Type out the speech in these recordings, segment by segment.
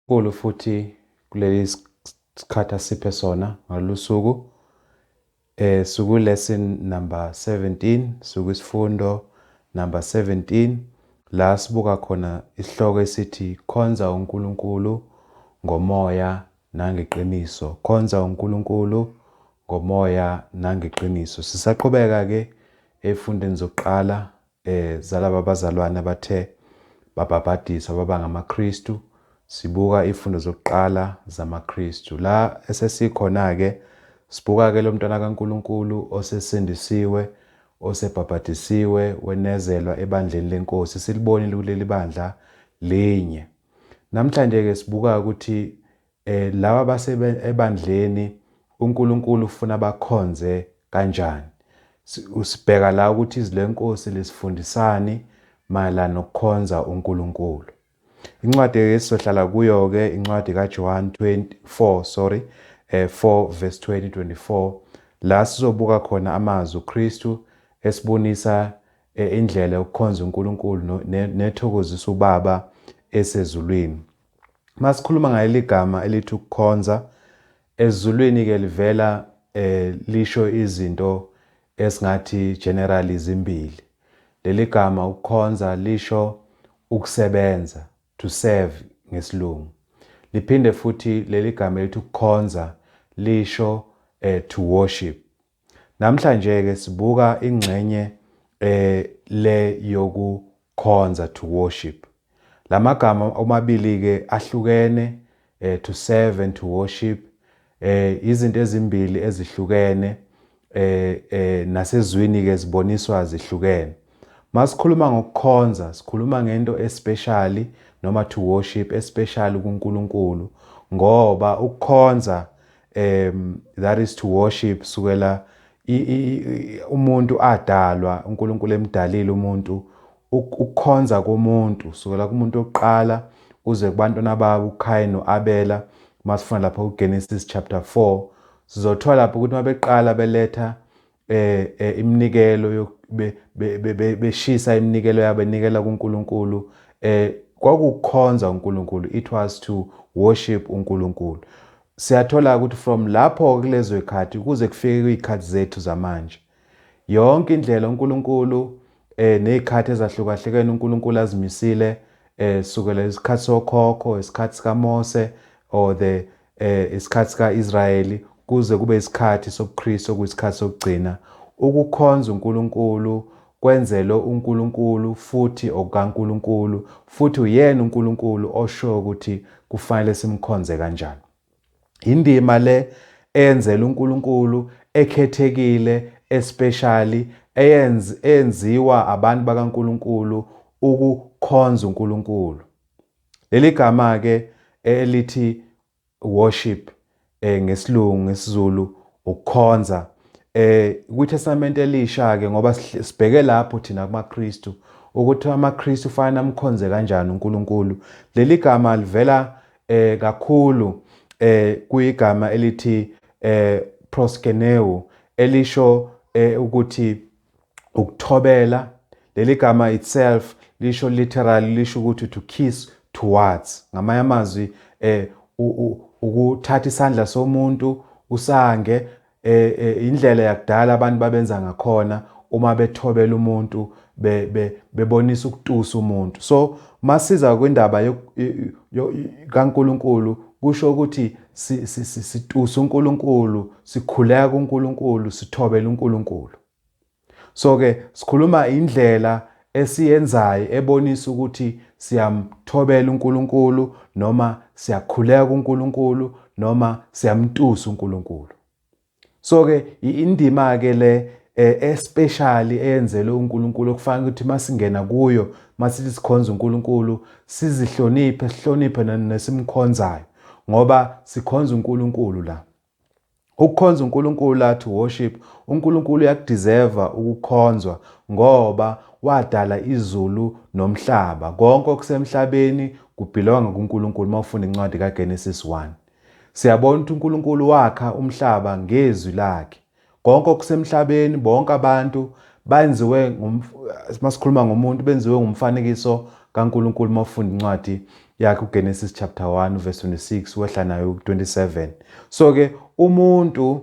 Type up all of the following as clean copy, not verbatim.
Kulo futhi kuleli sikhathi asiphe sona ngalusuku suku lesson number 17 suku isifundo number 17 la sibuka khona isihloko esithi Khonza uNkulunkulu ngomoya nangeqiniso. Khonza uNkulunkulu ngomoya nangeqiniso. Sisaqhubeka ke efundeni zokuqala zalabo abazalwane abathe babhabhadiswa baba ngamaKristu. Sibuka ifundo zokuqala zamaKristu. La esesikhona ke sibuka ke lo mntwana kaNkulunkulu osesindisiwe, osebhabhadisiwe, wenezelwa ebandleni leNkosi. Silibonile kuleli bandla linye. Namhlanje ke sibuka ukuthi laba ebandleni uNkulunkulu ufuna bakhonze kanjani. Usibheka la ukuthi izwi leNkosi lisifundisani mayelana nokukhonza uNkulunkulu. Incwadi esizohlala kuyo ke incwadi kaJohn 4 verse 20-24 la sizobuka khona amazwi uKristu esibonisa indlela yokukhonza uNkulunkulu nethokozisa uBaba esezulwini. Masikhuluma ngaleli gama elithi ukukhonza ezulwini ke livela lisho izinto esingathi generally zimbili. Leli gama ukukhonza lisho ukusebenza, to serve ngesilungu. Liphinde futhi leli gama elithi ukukhonza lisho to worship. Namhlanje ke sibuka ingxenye le yokukhonza, to worship. Lamagama omabili ke ahlukene, to serve and to worship, izinto ezimbili ezihlukene nasezwini ke ziboniswa zihlukene. Masikhuluma ngokukhonza sikhuluma ngento especially noma to worship especially kuNkulunkulu, ngoba ukukhonza that is to worship sukela umuntu adalwa uNkulunkulu emdalile umuntu. Ukukhonza komuntu sukela kumuntu oqala uze kubantwana babo uKhayini noAbela. Masifuna lapha kuGenesis chapter 4 sizothola lapho ukuthi mabeqala beletha iminikelo beshisa iminikelo yabo benikela kuNkulunkulu, kwakukhonza uNkulunkulu, it was to worship uNkulunkulu. Siyathola ukuthi from lapho kulezo ikhathi kuze kufike izikhathi zethu zamanje yonke indlela uNkulunkulu nezikhathi ezahlukahlukene uNkulunkulu azimisile sukela isikhathi sokhokho, isikhathi sikaMose or isikhathi sikaIsrayeli kuze kube isikhathi sobuKristu okuyisikhathi sokugcina. Ukukhonza uNkulunkulu kwenzelwe uNkulunkulu futhi okaNkulunkulu, futhi uyena uNkulunkulu osho ukuthi kufanele simkhonze kanjani. Indima le eyenzela uNkulunkulu ekhethekile especially eyenziwa abantu bakaNkulunkulu ukukhonza uNkulunkulu. Leli gama ke elithi worship ngesilungu ngesizulu ukukhonza kwiTestament elisha ke ngoba sibheke lapho thina kumaKristu ukuthi amaKristu fanele amkhonze kanjani uNkulunkulu. Leli gama livela kakhulu kuyigama elithi proskeneu elisho ukuthi ukuthobela. Leli gama itself lisho literally lisho ukuthi to kiss towards. Ngamanye amazwi ukuthatha isandla somuntu usange indlela yakudala abantu babenza ngakhona uma bethobela umuntu bebonisa ukutusa umuntu. So masiza kwindaba kaNkulunkulu kusho ukuthi situsa uNkulunkulu, sikhuleka kuNkulunkulu, sithobela uNkulunkulu. So ke sikhuluma indlela esiyenzayo ebonisa ukuthi siyamthobela uNkulunkulu noma siyakhuleka kuNkulunkulu noma siyamtusa uNkulunkulu. So ke indima ke le especially eyenzelwe uNkulunkulu okufanele ukuthi masingena kuyo masithi sikhonza uNkulunkulu sizihloniphe, sihloniphe nesimkhonzayo ngoba sikhonza uNkulunkulu la. Ukukhonza uNkulunkulu la, to worship uNkulunkulu uyakudeserve ukukhonzwa ngoba wadala izulu nomhlaba. Konke okusemhlabeni kubelonga kuNkulunkulu. Mawufunda incwadi kaGenesis 1 siyabona ukuthi uNkulunkulu wakha umhlaba ngezwi lakhe. Konke okusemhlabeni bonke abantu benziwe masikhuluma ngomuntu benziwe ngumfanekiso kaNkulunkulu mawufunda incwadi yakhe uGenesis chapter 1 verse 26 wehla nayo ku27. So ke umuntu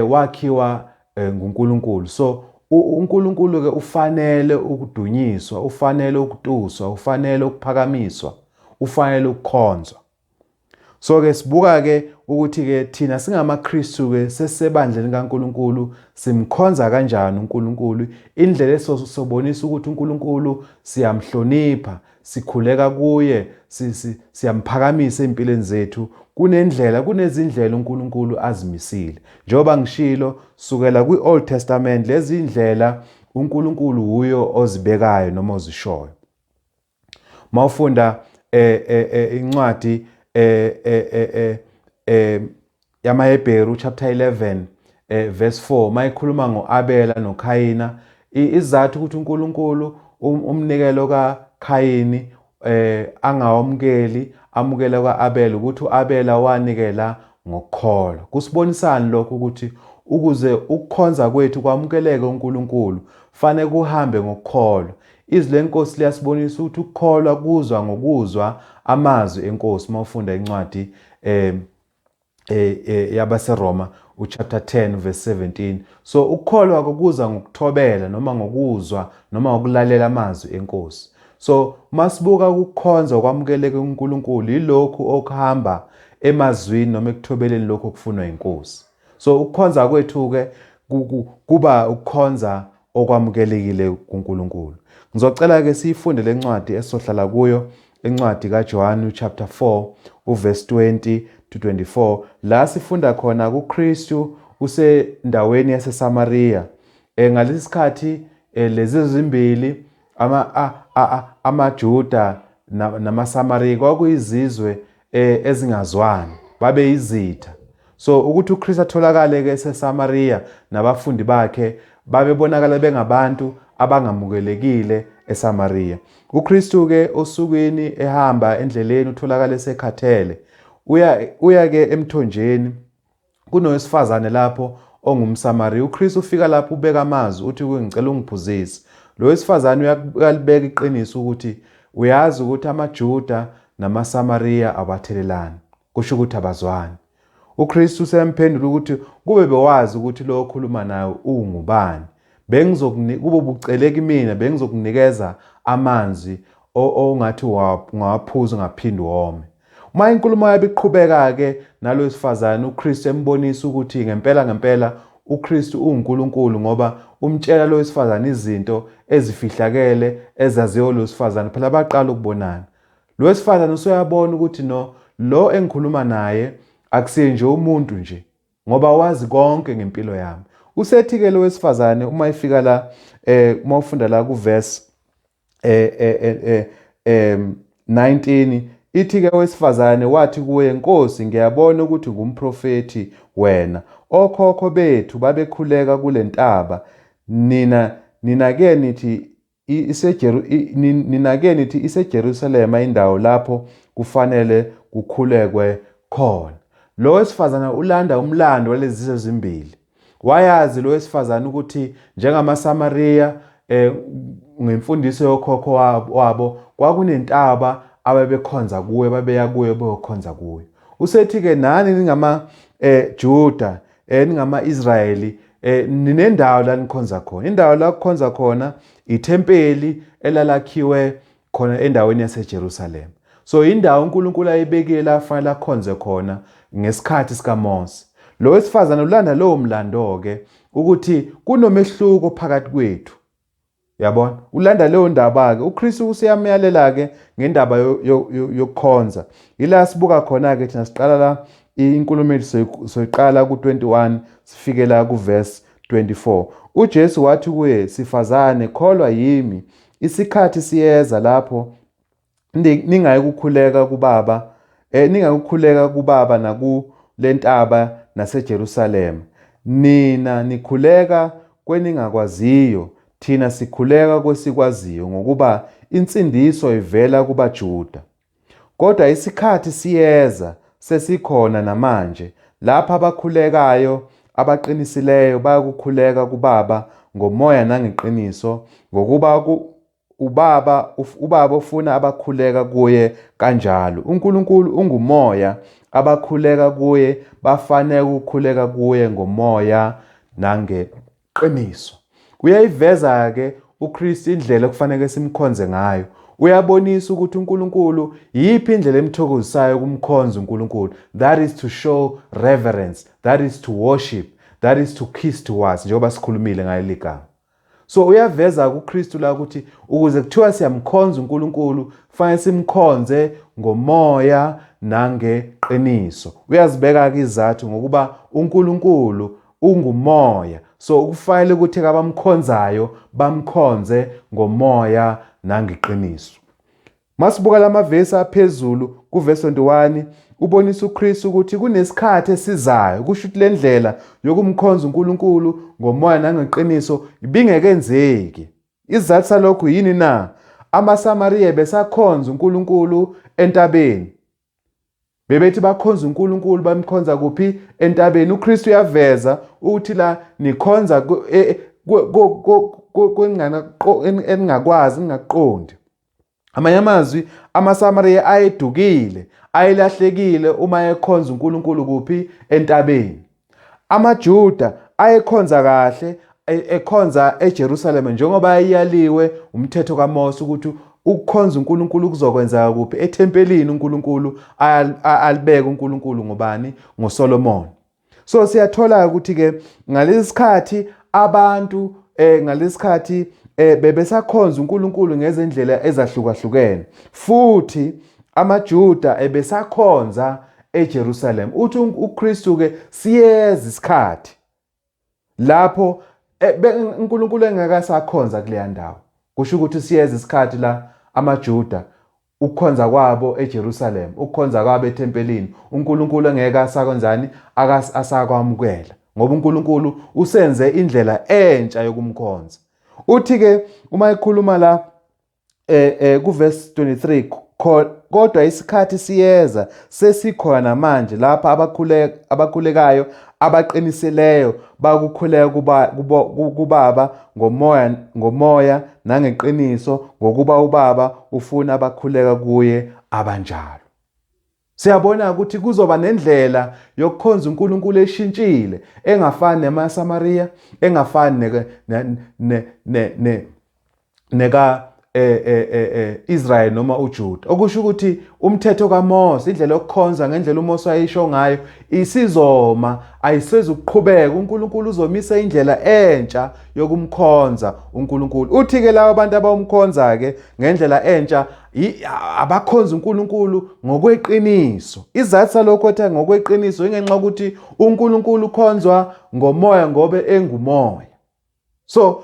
wakhiwa nguNkulunkulu. So uNkulunkulu ke ufanele ukudunyiswa, ufanele ukutuswa, ufanele ukuphakamiswa, ufanele ukukhonzwa. So ke sibuka ke ukuthi ke thina singamaKristu ke sesebandleni kaNkulunkulu simkhonza kanjani uNkulunkulu, indlela esosobonisa ukuthi uNkulunkulu siyamhlonipha, sikhuleka kuye, siyamphakamisa empilweni zethu. Kunezindlela uNkulunkulu azimisile. Njengoba ngishilo sukela kwiOld Testament, lezi indlela uNkulunkulu huyo ozibekayo noma ozishoyo. Mawufunda incwadi yamaHebheru chapter 11 verse 4 mayikhuluma ngoAbela noKhayina, izathu ukuthi uNkulunkulu umnikelo kaKhayini angawamukeli amukela kaAbela ukuthi uAbela wanikela ngokukholwa. Kusibonisana lokho ukuthi ukuze ukukhonza kwethu kwamukeleke uNkulunkulu fanele kuhambe ngokukholwa. Izwi leNkosi liyasibonisa ukuthi ukukholwa kuzwa ngokuzwa amazwi eNkosi. Mawufunda incwadi yabaseRoma chapter 10 verse 17. So ukukholwa kukuza ngokuthobela noma ngokuzwa noma ngokulalela amazwi eNkosi. So masibuka ukukhonza okwamukeleke uNkulunkulu ilokhu okuhamba emazwini noma ekuthobeleni lokho okufunwa iNkosi. So ukukhonza kwethu ke kuba ukukhonza okwamukelekile kuNkulunkulu. Ngizocela ke siyifunde lencwadi esohlala kuyo, incwadi kaJohn chapter 4 verse 20 to 24. La sifunda khona kuKristu usendaweni yaseSamaria. Ngalesi sikhathi lezi zimbili amaJuda namaSamaria kwakuyizizwe ezingazwani, babe izitha. So ukuthi uKristu atholakale ke eseSamaria nabafundi bakhe babebonakala bengabantu abangamukelekile eSamaria. uKristu ke osukwini ehamba endleleni utholakala esekhathele. Uya ke emthonjeni kunowesifazane lapho ongumSamaria. uKristu ufika lapho ubeka amazwi uthi ngicela ungiphuzise. Lo wesifazane uyalibeka iqiniso ukuthi uyazi ukuthi amaJuda namaSamaria abathelelani, kusho ukuthi abazwani. uKristu semphendula ukuthi kube bewazi ukuthi lo okhuluma nayo ungubani. Kube buceleka imina bengizokunikeza amanzi ongathi ungawaphuza ungaphindi wome. Uma inkulumo yabiqhubeka ke nalo wesifazane uKristu embonisa ukuthi ngempela uKristu uNkulunkulu ngoba umtshela lo wesifazane izinto ezifihlakele ezaziyo lo wesifazane phela baqala ukubonana. Lo wesifazane usuyabona ukuthi lo engikhuluma naye akusiye nje umuntu nje ngoba wazi konke ngempilo yami. Usethi ke lo wesifazane uma ifika la uma ufunda la kuverse 19 ithi ke wesifazane wathi kuye, Nkosi, ngiyabona ukuthi ngumprofeti wena. Okhokho bethu babekhuleka kule ntaba, nina ke nithi iseJerusalema indawo lapho kufanele kukhulekwe khona. Lo wesifazane ulanda umlando walezi zizwe zimbili. Wayazi lo wesifazane ukuthi njengamaSamaria ngemfundiso yokhokho wabo kwakunentaba ababekhonza kuwe, babeya kuwe beyokhonza kuwe. Usethi ke nani ningama Juda ningama-Israyeli ninendawo la nikhonza khona. Indawo la kukhonza khona ithempeli elalakhiwe khona endaweni yaseJerusalema. So indawo uNkulunkulu ayibekile la fanele akhonze khona ngesikhathi sikaMose. Lo wesifazane ulanda lowo mlando ke ukuthi kunomehluko phakathi kwethu. Yabona? Ulanda leyo ndaba ke. uKristu usiyamyalela ke ngendaba yokukhonza. Ila sibuka khona ke thina siqala la inkulumo yethu soyiqala ku21 sifike la kuverse 24. uJesu wathi kuye, sifazane kholwa yimi, isikhathi siyeza lapho ningayikhuleka kubaba nakulentaba naseJerusalema. Nina nikhuleka kweningakwaziyo, thina sikhuleka kwesikwaziyo, ngokuba insindiso ivela kubaJuda. Kodwa isikhathi siyeza sesikhona namanje lapha abakhulekayo abaqinisileyo bayakukhuleka kubaba ngomoya nangeqiniso, ngokuba ubaba ufuna abakhuleka kuye kanjalo. uNkulunkulu ungumoya, abakhuleka kuye bafanele ukukhuleka kuye ngomoya nangeqiniso. Uyayiveza ke uKristu indlela okufanele simkhonze ngayo. Uyabonisa ukuthi uNkulunkulu yiphi indlela emthokozisayo kumkhonza uNkulunkulu. That is to show reverence, that is to worship, that is to kiss towards, njengoba sikhulumile ngayo ligama. So uyaveza kuKristu la ukuthi ukuze kuthiwa siyamkhonza uNkulunkulu fanele simkhonze ngomoya nangeqiniso. Uyazibeka ke izathu ngokuba uNkulunkulu ungumoya. So kufanele ukuthi abamkhonzayo bamkhonze ngomoya nangeqiniso. Masibuka lamavesi aphezulu kuvesi 21 ubonisa uKristu ukuthi kunesikhathi esizayo. Kusho ukuthi lendlela yokumkhonza uNkulunkulu ngomoya nangeqiniso ibingekenzeki. Isizathu salokho yini na? AmaSamariya besakhonza uNkulunkulu entabeni. Bebethi bakhonza uNkulunkulu bamkhonza kuphi? Entabeni. uKristu uyaveza ukuthi la nikhonza eningakwazi ningaqondi. Amanye amazwi amaSamariya ayedukile, ayelahlekile uma ekhonza uNkulunkulu kuphi? Entabeni. AmaJuda ayekhonza kahle ekhonza eJerusalem njengoba ayiyaliwe umthetho kaMose ukuthi ukukhonza uNkulunkulu kuzokwenza kuphi? Ethempelini. uNkulunkulu alibeka uNkulunkulu ngobani? NgoSolomon. So siyathola ukuthi ke ngalesikhathi abantu ngalesikhathi bebesakhonza uNkulunkulu ngezindlela ezahlukahlukene, futhi amaJuda ebesakhonza eJerusalem. Uthi uKristu ke siyeza isikhathi lapho uNkulunkulu engakasakhonza kuleya ndawo. Kusho ukuthi siyeza isikhathi la amaJuda ukukhonza kwabo eJerusalem, ukukhonza kwabo ethempelini, uNkulunkulu engeke asakwenzani? Asakwamukela, ngoba uNkulunkulu usenze indlela entsha yokumkhonza. Uthi ke uma ekhuluma la kuvesi 23, kodwa isikhathi siyeza sesikhona manje lapha abakhulekayo abaqiniseleyo bakukhuleka kubaba ngomoya nangeqiniso, ngokuba ubaba ufuna abakhuleka kuye abanjalo. Siyabona ukuthi kuzoba nendlela yokukhonza uNkulunkulu eshintshile, engafani nemaSamariya, engafani neka Israel noma uJuda. Okusho ukuthi umthetho kaMose, indlela yokukhonza ngendlela uMose ayisho ngayo isizoma, ayisezukuqhubeka. uNkulunkulu uzomisa indlela entsha yokumkhonza uNkulunkulu. Uthi ke labo bantu abamkhonza ke ngendlela entsha abakhonza uNkulunkulu ngokweqiniso. Izathu salokho ethi ngokweqiniso ingenxa ukuthi uNkulunkulu ukhonzwa ngomoya ngobe engumoya. So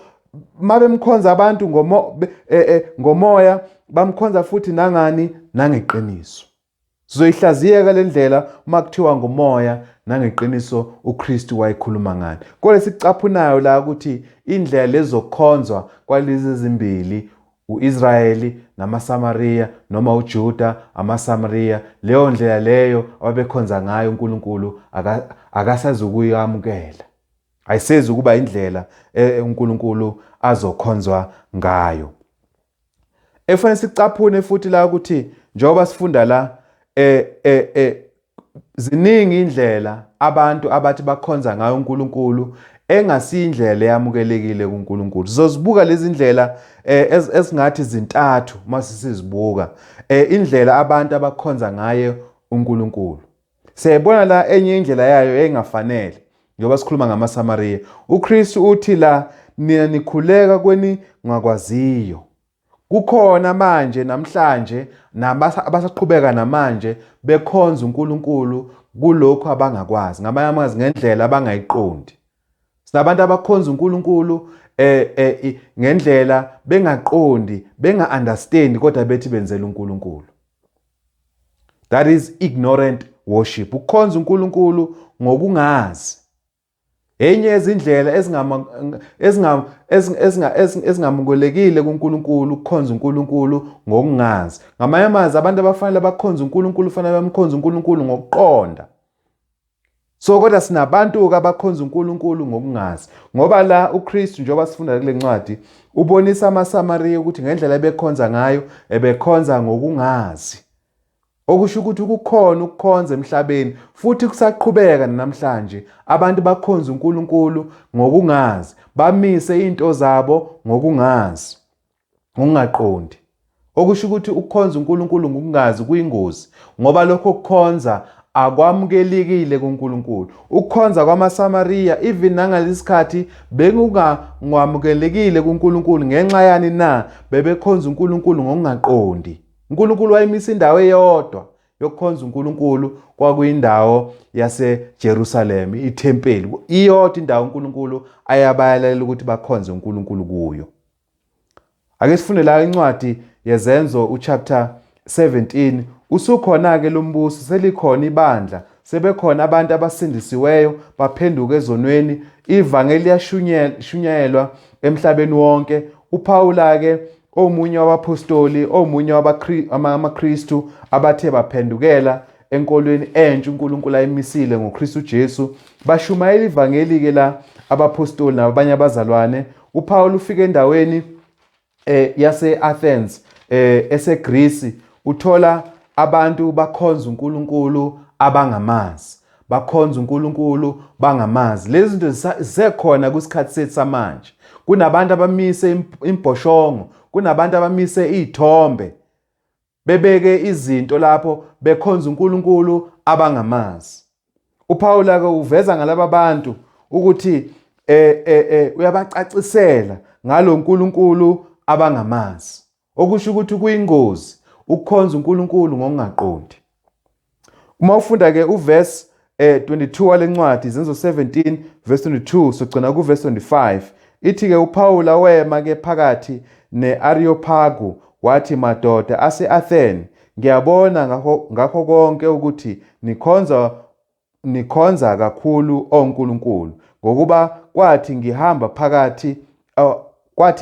mabemkhonza abantu ngomoya bamkhonza futhi nangani? Nangeqiniso. Sizoyihlaziyeka le ndlela uma kuthiwa ngomoya nangeqiniso uKristu wayikhuluma ngani. Kodwa sicaphunayo la ukuthi indlela lezokukhonzwa kwalezi zimbili, uIsrayeli namaSamariya, noma uJuda amaSamariya, leyo ndlela leyo ababekhonza ngayo uNkulunkulu akasazukuyamukela. Ayisezi ukuba indlela uNkulunkulu azokhonzwa ngayo. Efanele sicaphune futhi la ukuthi njengoba sifunda la ziningi indlela abantu abathi bakhonza ngayo uNkulunkulu engasindlela eyamukelekile kuNkulunkulu. Sizozibuka lezi ndlela esingathi zintathu mase sizibuka. Indlela abantu abakhonza ngayo uNkulunkulu. Siyabona la enye indlela yayo engafanele. Njengoba sikhuluma ngamaSamariya, uKristu uthi la mina nikhuleka kweni ngakwaziyo. Kukhona manje namhlanje abasaqhubeka namanje bekhonza uNkulunkulu kulokho abangakwazi, ngamanye amazwi ngendlela abangayiqondi. Sinabantu abakhonza uNkulunkulu ngendlela bengaqondi, benga-understand kodwa bethi benzela uNkulunkulu. That is ignorant worship. Ukukhonza uNkulunkulu ngokungazi. Enye izindlela ezingamukelekile kuNkulunkulu ukukhonza uNkulunkulu ngokungazi. Ngamanye amazwi abantu abafanele bakhonza uNkulunkulu fanele bamkhonza uNkulunkulu ngokuqonda. So kodwa sinabantu abakhonza uNkulunkulu ngokungazi, ngoba la uKristu njengoba sifunda kule ncwadi ubonisa amaSamariya ukuthi ngendlela ebekhonza ngayo ebekhonza ngokungazi. Okusho ukuthi kukhona ukukhonza emhlabeni futhi kusaqhubeka namhlanje abantu bakhonza uNkulunkulu ngokungazi, bamise izinto zabo ngokungazi, ngokungaqondi. Okusho ukuthi ukukhonza uNkulunkulu ngokungazi kuyingozi, ngoba lokho kukhonza akwamukelekile kuNkulunkulu. Ukukhonza kwamaSamariya even nangalesikhathi bekungamukelekile kuNkulunkulu ngenxa yani na bebekhonza uNkulunkulu ngokungaqondi. uNkulunkulu wayemisa indawo eyodwa yokukhonza uNkulunkulu, kwakuyindawo yaseJerusalem, iThempeli. Iyodwa indawo uNkulunkulu ayabayalela ukuthi bakhonze uNkulunkulu kuyo. Ake sifunde la incwadi yezenzo uchapter 17. Usukhona-ke lo mbuso, selikhona ibandla, sebekhona abantu abasindisiweyo baphenduka ezonweni, ivangeli liyashunyayelwa emhlabeni wonke. uPawula-ke omunye wabapostoli, omunye wamaKristu abathe baphendukela enkolweni entsha uNkulunkulu ayimisile ngoKristu Jesu, bashumayela ivangeli-ke la abapostoli nabanye abazalwane. uPawula ufike endaweni yase-Athens eseGreece, uthola abantu bakhonza uNkulunkulu abangamazi, bakhonza uNkulunkulu bangamazi. Lezi zinto zisekhona kwisikhathi sethu samanje. Kunabantu abamise imboshongo, kunabantu abamise izithombe, bebeke izinto lapho bekhonza uNkulunkulu abangamazi. uPawula-ke uveza ngalaba bantu ukuthi uyabacacisela ngalo uNkulunkulu abangamazi, okusho ukuthi kuyingozi ukukhonza uNkulunkulu ngokungaqondi. Uma ufunda-ke uverse 22 wale ncwadi, izenzo 17 verse 22 sogcina kuverse 25, ithi-ke uPawula wema-ke phakathi ne-Areopagu wathi, madoda ase-Atheni, ngiyabona ngakho konke ukuthi nikhonza kakhulu oNkulunkulu, ngokuba kwathi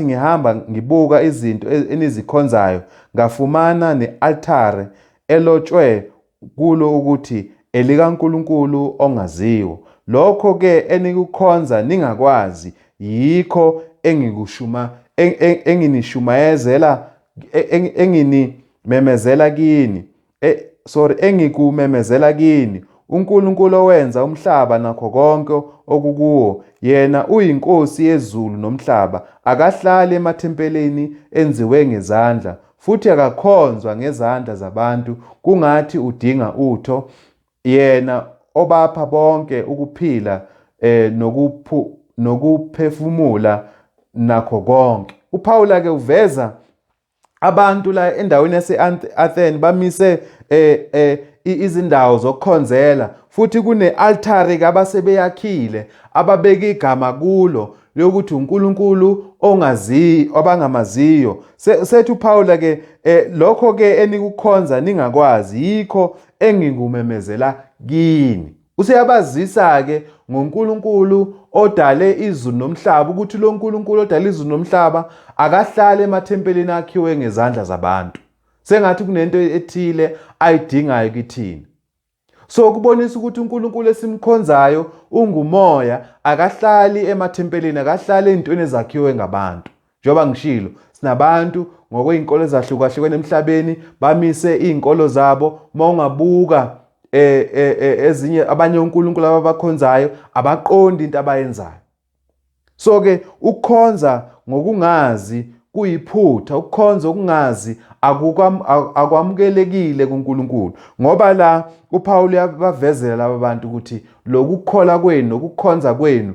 ngihamba ngibuka izinto enizikhonzayo, ngafumana ne-altare elotshwe kulo ukuthi elikaNkulunkulu ongaziwo. Lokho-ke enikukhonza ningakwazi, yikho engikumemezela kini. uNkulunkulu owenza umhlaba nakho konke okukuwo, yena uyiNkosi yezulu nomhlaba, akahlali emathempelini enziwe ngezandla, futhi akakhonzwa ngezandla zabantu kungathi udinga utho, yena obapha bonke ukuphila nokuphefumula nakho konke. uPawula-ke uveza abantu la endaweni yase-Atheni bamise izindawo zokukhonzela, futhi kune-altare-ke abasebeyakhile ababeka igama kulo lokuthi uNkulunkulu abangamaziyo. Sethi uPawula-ke lokho-ke enikukhonza ningakwazi, yikho engikumemezela kini. Useyabazisa-ke ngoNkulunkulu odale izulu nomhlaba, ukuthi lo nkulunkulu odale izulu nomhlaba akahlali emathempelini akhiwe ngezandla zabantu, sengathi kunento ethile ayidingayo kithina. So kubonisa ukuthi uNkulunkulu esimkhonzayo ungumoya, akahlali emathempelini, akahlali ezintweni ezakhiwe ngabantu. Njengoba ngishilo, sinabantu ngokwezinkolo ezahlukahlukene emhlabeni bamise izinkolo zabo. Mawungabuka ezinye abanye uNkulunkulu ababakhonzayo abaqondi into abayenzayo. So-ke ukukhonza ngokungazi kuyiphutha. Ukukhonza okungazi akwamukelekile kuNkulunkulu, ngoba la uPawula uyabavezela laba bantu ukuthi lokukholwa kwenu nokukhonza kwenu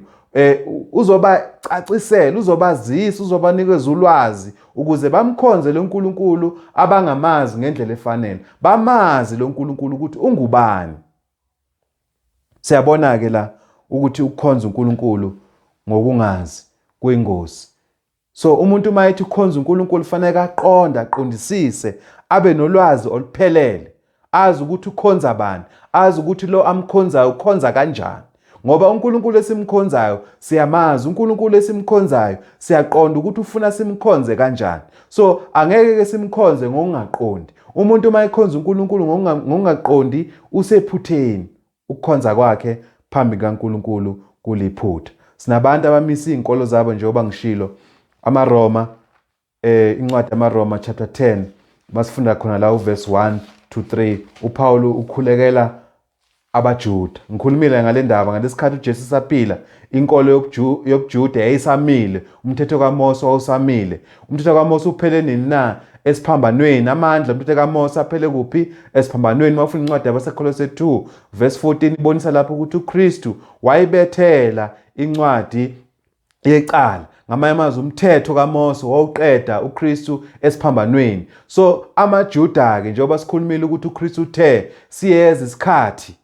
uzobacacisela, uzobazisa, uzobanikeza ulwazi ukuze bamkhonze lo nkulunkulu abangamazi ngendlela efanele, bamazi lo nkulunkulu ukuthi ungubani. Siyabona-ke la ukuthi ukukhonza uNkulunkulu ngokungazi kuyingozi. So umuntu uma ethi ukhonza uNkulunkulu fanele aqondisise, abe nolwazi oluphelele, azi ukuthi ukhonza bani, azi ukuthi lo amkhonzayo ukhonza kanjani. Ngoba uNkulunkulu esimkhonzayo siyamazi, uNkulunkulu esimkhonzayo siyaqonda ukuthi ufuna simkhonze kanjani. So angeke simkhonze ngokungaqondi. Umuntu uma ekhonza uNkulunkulu ngokungaqondi usephutheni ukukhonza kwakhe phambi kaNkulunkulu kuliphutha. Sinabantu abamisa izinkolo zabo njengoba ngishilo amaRoma incwadi yamaRoma chapter 10 basifunda khona la uverse 1 to 3 uPaul ukhulekela abaJuda. Ngikhulumile ngale ndaba ngalesikhathi uJesu saphila inkolo yobuJuda yayisamile, umthetho kaMose wawusamile. Umthetho kaMose uphele nini na? Esiphambanweni. Amandla umthetho kaMose aphele kuphi? Esiphambanweni. Mawufuna incwadi yabaseKolose 2 verse 14 ibonisa lapho ukuthi uKristu wayibethela incwadi yecala. Ngamanye amazwi umthetho kaMose wawuqeda uKristu esiphambanweni. So amaJuda ke njengoba sikhulumile ukuthi uKristu uthe siyeza isikhathi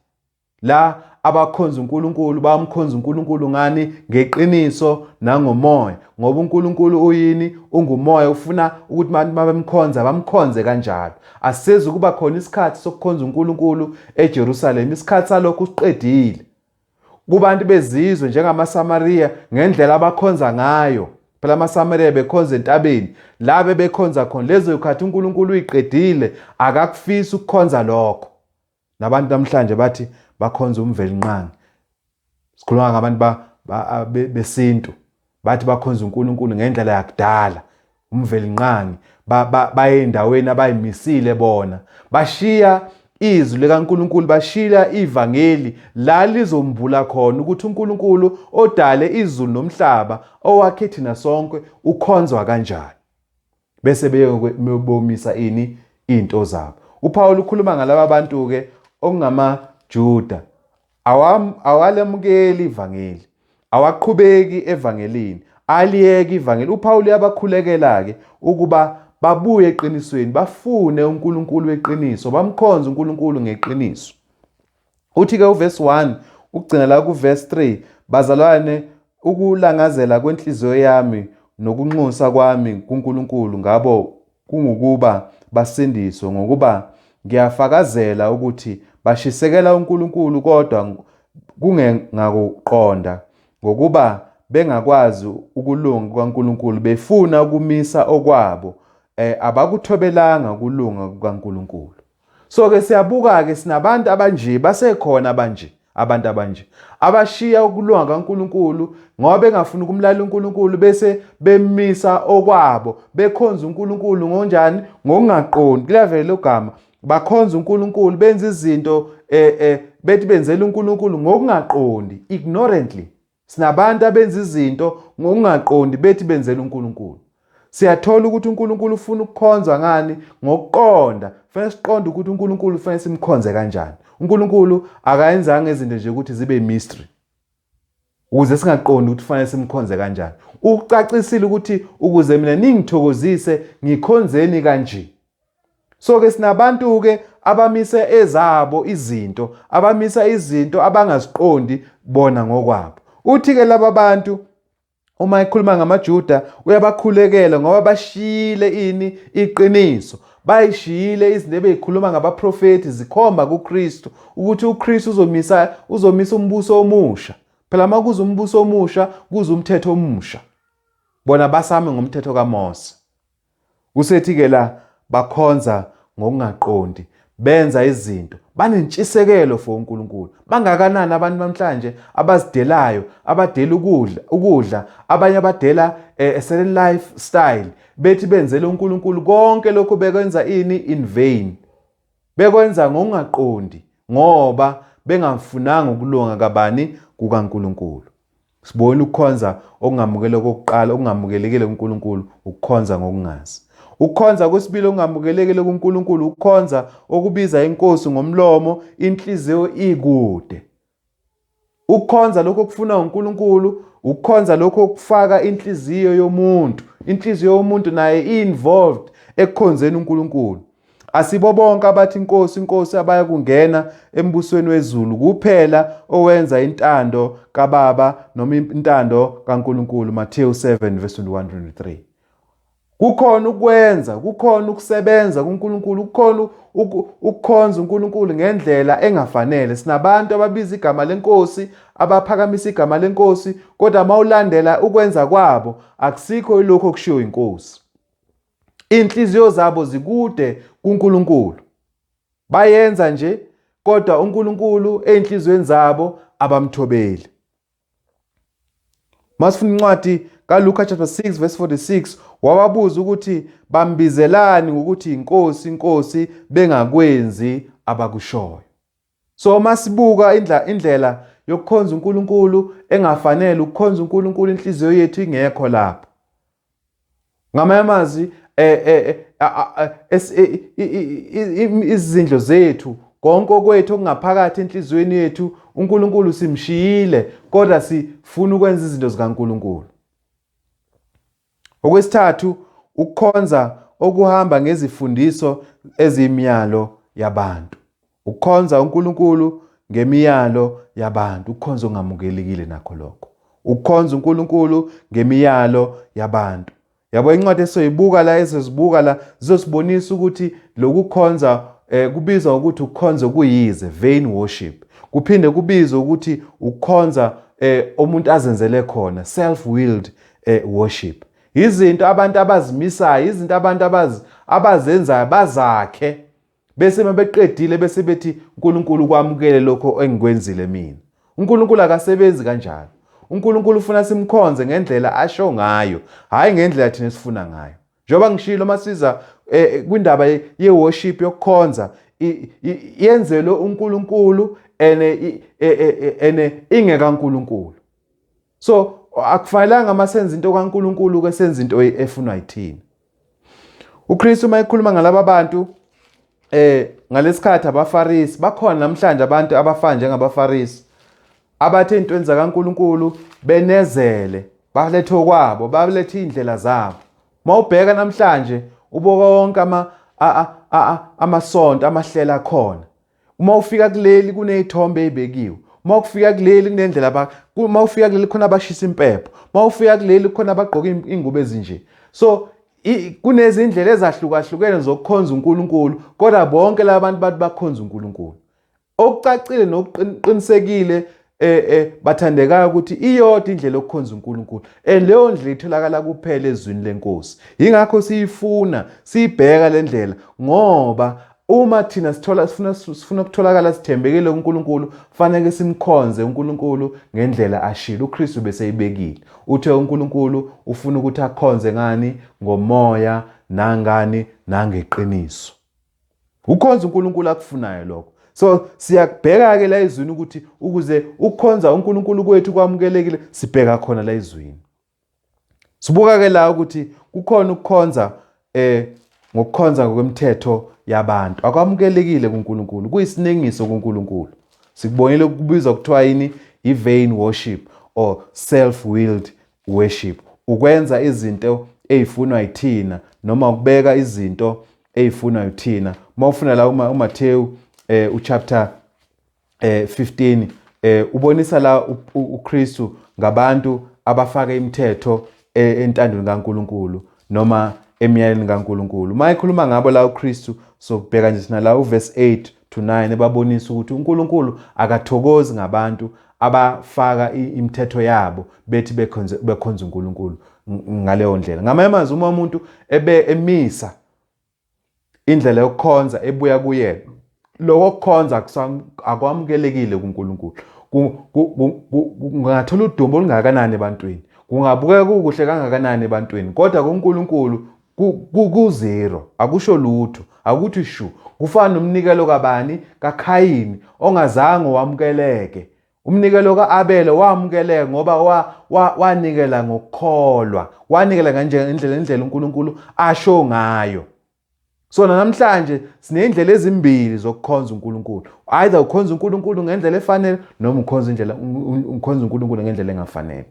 la abakhonza uNkulunkulu bamkhonza uNkulunkulu ngani? Ngeqiniso nangomoya. Ngoba uNkulunkulu uyini? Ungumoya. Ufuna ukuthi mabemkhonza bamkhonze kanjalo. Aseze kuba khona isikhathi sokukhonza uNkulunkulu eJerusalem. Isikhathi salokho siqedile. Kubantu bezizwe njengamaSamariya ngendlela abakhonza ngayo. Phela amaSamariya bekhonza entabeni la bebekhonza khona. Lezo zikhathi uNkulunkulu uyiqedile, akakufisi ukukhonza lokho. Nabantu namhlanje bathi bakhonza umvelinqangi. Sikhuluma ngabantu besintu. Bathi bakhonza uNkulunkulu ngendlela yakudala, umvelinqangi. Baye endaweni abayimisile bona. Bashiya izwi likaNkulunkulu, bashiya ivangeli la lizombula khona ukuthi uNkulunkulu odale izulu nomhlaba owakhe thina sonke ukhonzwa kanjani. Bese beyobomisa ini into zabo. uPaul ukhuluma ngalabo bantu ke okungamaJuda awalemukeli ivangeli, awaqhubeki evangelini, aliyeka ivangeli. uPaul uyabakhulekela ke ukuba babuye eqinisweni, bafune uNkulunkulu weqiniso, bamkhonze uNkulunkulu ngeqiniso. Uthi ke uverse 1 ukugcina la kuverse 3, bazalwane, ukulangazela kwenhliziyo yami nokunxusa kwami kuNkulunkulu ngabo kungukuba basindiswe, ngokuba ngiyafakazela ukuthi bashisekela uNkulunkulu kodwa kungengakuqonda, ngokuba bengakwazi ukulunga kwaNkulunkulu, befuna ukumisa okwabo, abakuthobelanga ukulunga kukaNkulunkulu. So ke siyabuka ke sinabantu abanje, basekhona abantu abanje abashiya ukulunga kaNkulunkulu ngoba bengafuni ukumlalela uNkulunkulu, bese bemisa okwabo, bekhonza uNkulunkulu ngonjani? Ngokungaqondi. Kuyavela igama bakhonza uNkulunkulu, benza izinto bethi benzela uNkulunkulu ngokungaqondi, ignorantly. Sinabantu abenza izinto ngokungaqondi bethi benzela uNkulunkulu. Siyathola ukuthi uNkulunkulu ufuna ukukhonzwa ngani? Ngokuqonda. Fanele siqonde ukuthi uNkulunkulu fanele simkhonze kanjani. uNkulunkulu akayenzanga izinto nje ukuthi zibe mystery ukuze singaqondi ukuthi fanele simkhonze kanjani. Ucacisile ukuthi ukuze mina ningithokozise ngikhonzeni kanje. So ke sinabantu ke abamise ezabo izinto, abamisa izinto abangaziqondi bona ngokwabo. Uthi ke laba bantu uma ekhuluma ngamaJuda uyabakhulekela ngoba bashile ini? Iqiniso. Bayishile izinto ebeyikhuluma ngabaprofeti zikhomba kuKristu ukuthi uKristu uzomisa umbuso omusha. Phela makuza umbuso omusha kuza umthetho omusha. Bona basame ngomthetho kaMose. Usethi ke la bakhonza ngokungaqondi, benza izinto, banentshisekelo for uNkulunkulu. Bangakanani abantu namhlanje abazidelayo, abadela ukudla, abanye abadela a certain lifestyle, bethi benzele uNkulunkulu konke lokho bekwenza ini? In vain. Bekwenza ngokungaqondi ngoba bengafunanga ukulunga kabani? KukaNkulunkulu. Sibona ukukhonza okungamukele kokuqala, okungamukelekile kuNkulunkulu, ukukhonza ngokungazi. Ukukhonza kwesibili okungamukelekile kuNkulunkulu, ukukhonza okubiza iNkosi ngomlomo, inhliziyo ikude. Ukukhonza lokho okufuna uNkulunkulu, ukukhonza lokho okufaka inhliziyo yomuntu. Inhliziyo yomuntu naye involved ekukhonzeni uNkulunkulu. Asibo bonke abathi iNkosi iNkosi abaya kungena embusweni wezulu kuphela owenza intando kaBaba noma intando kaNkulunkulu. Matthew 7 verse 21-23. Kukhona ukwenza, kukhona ukusebenza kuNkulunkulu, kukhona ukukhonza uNkulunkulu ngendlela engafanele. Sinabantu ababiza igama leNkosi, abaphakamisa igama leNkosi, kodwa mawulandela ukwenza kwabo akusikho lokho okushiwo iNkosi. Inhliziyo zabo zikude kuNkulunkulu. Bayenza nje kodwa uNkulunkulu enhlizweni zabo abamthobeli. Masifuna incwadi kaLuka chapter 6 verse 46, wababuza ukuthi bambizelani ngokuthi inkosi inkosi bengakwenzi abakushoyo. So masibuka indlela yokukhonza uNkulunkulu engafanele ukukhonza uNkulunkulu inhliziyo yethu ingekho lapho. Ngamanye amazwi izindlo zethu, konke okwethu okungaphakathi enhliziyweni yethu, uNkulunkulu simshiyile kodwa sifuna ukwenza izinto zikaNkulunkulu. Okwesithathu, ukukhonza okuhamba ngezifundiso ezimiyalo yabantu. Ukukhonza uNkulunkulu ngemiyalo yabantu, ukukhonza ongamukelekile nakho lokho. Ukukhonza uNkulunkulu ngemiyalo yabantu. Yabo incwadi esoyibuka la ezizibuka la zizosibonisa ukuthi lokukhonza kubizwa ukuthi ukukhonza kuyize, vain worship. Kuphinde kubizwa ukuthi ukukhonza umuntu azenzele khona, self-willed worship. Izinto abantu abazimisayo, izinto abantu abazenzayo bazakhe, bese mabeqedile bese bethi uNkulunkulu kwamukele lokho engikwenzile mina. uNkulunkulu akasebenzi kanjalo. uNkulunkulu ufuna simkhonze ngendlela asho ngayo, hayi ngendlela thina sifuna ngayo. Njoba ngishilo masiza kwindaba ye-worship yokukhonza, yenzelwe uNkulunkulu ene ingeka uNkulunkulu. So akufanelanga masenza into kaNkulunkulu ke senza into efunwa yithina. uKristu mayekhuluma ngalaba bantu ngalesikhathi abaFarisi, bakhona namhlanje abantu abafana njengabaFarisi abathi intweni zakaNkulunkulu benezele, balethe kwabo, balethe indlela zabo. Mawubheka namhlanje uboka wonke amasonto amahlela khona. Uma ufika kuleli kunezithombe ezibekiwe. Uma ufika kuleli kunendlela uma ufika kuleli khona abashisa impepho. Uma ufika kuleli khona abagqoka ingubo ezinje. So kunezindlela ezahlukahlukene zokukhonza uNkulunkulu, kodwa bonke labantu bathi bakhonza uNkulunkulu. Okucacile nokuqinisekile bathandekayo ukuthi iyodwa indlela yokukhonza uNkulunkulu, leyo ndlela itholakala kuphela ezwini leNkosi. Yingakho siyifuna sibheka le ndlela, ngoba uma thina sifuna ukutholakala sithembekile uNkulunkulu, fanele simkhonze uNkulunkulu ngendlela ashilo. uKristu bese eyibekile, uthe uNkulunkulu ufuna ukuthi akhonze ngani? Ngomoya, nangani? Nangeqiniso. Ukhonza uNkulunkulu akufunayo lokho. So siyakubheka ke la ezwini ukuthi ukuze ukukhonza uNkulunkulu kwethu kwamukelekile, sibheka khona la ezwini. Sibuka ke la ukuthi kukhona ukukhonza ngokukhonza ngokwemthetho yabantu akwamukelekile kuNkulunkulu, kuyisinengiso kuNkulunkulu. Sikubonile ukubizwa kuthiwa yini? I-vain worship or self-willed worship. Ukwenza izinto ezifunwa yithina noma ukubeka izinto ezifunwa yithina. Mawufuna la uMathewu uchapter 15 ubonisa la uKristu ngabantu abafaka imithetho entandweni kaNkulunkulu noma emiyaleni kaNkulunkulu. Mayikhuluma ngabo la uKristu, so bheka nje sina la uverse 8 to 9 ebabonisa ukuthi uNkulunkulu akathokozi ngabantu abafaka imithetho yabo bethi bekhonza uNkulunkulu ngaleyo ndlela. Ngamanye amazwi uma umuntu emisa indlela yokukhonza ebuya kuyena, lokho kukhonza akwamukelekile kuNkulunkulu. Kungathola udumbo olungakanani ebantwini, kungabukeka kukuhle kangakanani ebantwini, kodwa kuNkulunkulu ku-zero, akusho lutho, akuthi shu. Kufana nomnikelo kabani? kaKhayini, ongazange wamukeleke. Umnikelo kaAbele wamukeleka ngoba wanikela ngokukholwa, wanikela ngendlela uNkulunkulu asho ngayo. So namhlanje sinendlela ezimbili zokukhonza uNkulunkulu. Either ukhonza uNkulunkulu ngendlela efanele noma ukhonza uNkulunkulu ngendlela engafanele.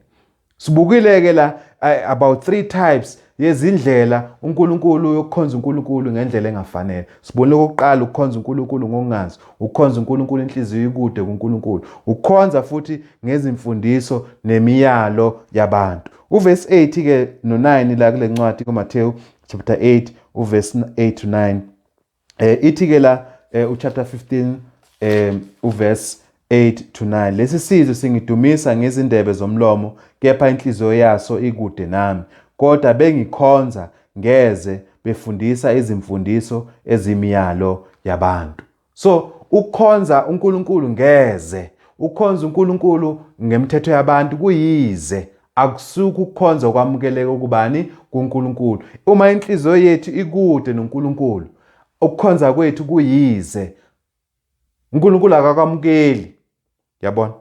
Sibukile ke la about 3 types yezindlela uNkulunkulu yokukhonza uNkulunkulu ngendlela engafanele. Sibonile okokuqala ukukhonza uNkulunkulu ngokungazi, ukukhonza uNkulunkulu inhliziyo ikude kuNkulunkulu, ukukhonza futhi ngezimfundiso nemiyalo yabantu. Uverse 8 ke no9 la kule ncwadi kuMathewu chapter 8 uverse 8 to 9 ithi ke la uchapter 15 uverse 8 to 9, lesi sizwe singidumisa ngezindebe zomlomo, kepha inhliziyo yaso ikude nami. Kodwa bengikhonza ngeze befundisa izimfundiso ezimiyalo yabantu. So ukukhonza uNkulunkulu ngeze, ukukhonza uNkulunkulu ngemithetho yabantu kuyize, akusuka ukukhonza okwamukeleka kubani kuNkulunkulu. Uma inhliziyo yethu ikude noNkulunkulu, ukukhonza kwethu kuyize, uNkulunkulu akakwamukeli. Yabona?